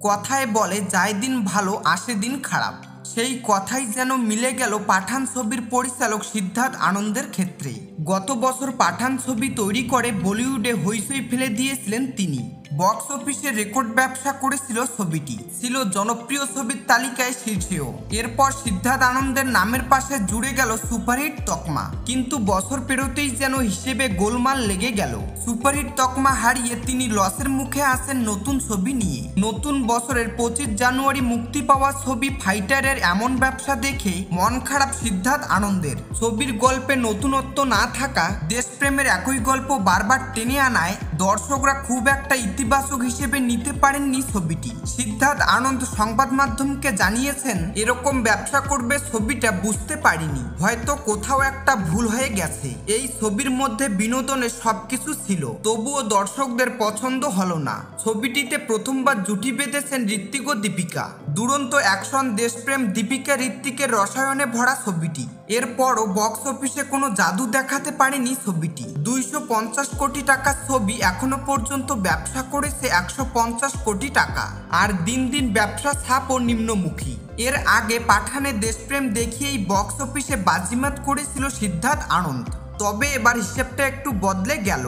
কথায় বলে যায় দিন ভালো আসে দিন খারাপ, সেই কথাই যেন মিলে গেল পাঠান ছবির পরিচালক সিদ্ধার্থ আনন্দের ক্ষেত্রে। গত বছর পাঠান ছবি তৈরি করে বলিউডে হইচই ফেলে দিয়েছিলেন তিনি। বক্স অফিসে রেকর্ড ব্যবসা করেছিল ছবিটি, ছিল জনপ্রিয় ছবির তালিকায় শীর্ষেও। এরপর সিদ্ধার্থ আনন্দের নামের পাশে জুড়ে গেল সুপারহিট তকমা, কিন্তু বছর পেরোতেই যেন হিসেবে গোলমাল লেগে গেল। সুপারহিট তকমা হারিয়ে তিনি লসের মুখে আসেন নতুন ছবি নিয়ে। নতুন বছরের 25 জানুয়ারি মুক্তি পাওয়া ছবি ফাইটারের এমন ব্যবসা দেখে মন খারাপ সিদ্ধার্থ আনন্দের। ছবির গল্পে নতুনত্ব না থাকা, দেশপ্রেমের একই গল্প বারবার টেনে আনায় দর্শকরা খুব একটা ইতিবাচক হিসেবে নিতে পারেননি ছবিটি। সিদ্ধার্থ আনন্দ সংবাদ মাধ্যমকে জানিয়েছেন, এরকম ব্যবসা করবে ছবিটা বুঝতে পারিনি, হয়তো কোথাও একটা ভুল হয়ে গেছে। এই ছবির মধ্যে বিনোদনের সবকিছু ছিল, তবুও দর্শকদের পছন্দ হলো না। ছবিটিতে প্রথমবার জুটি বেঁধেছেন ঋত্বিক ও দীপিকা। দুরন্ত অ্যাকশন, দেশপ্রেম, দীপিকা ঋত্বিকের রসায়নে ভরা ছবিটি। এরপরও বক্স অফিসে কোনো জাদু দেখাতে পারেনি ছবিটি। 250 কোটি টাকার ছবি এখনো পর্যন্ত ব্যবসা করেছে 150 কোটি টাকা, আর দিন দিন ব্যবসা ছাপও নিম্নমুখী। এর আগে পাঠানে দেশপ্রেম দেখিয়েই বক্স অফিসে বাজিমাত করেছিল সিদ্ধার্থ আনন্দ, তবে এবার হিসেবটা একটু বদলে গেল।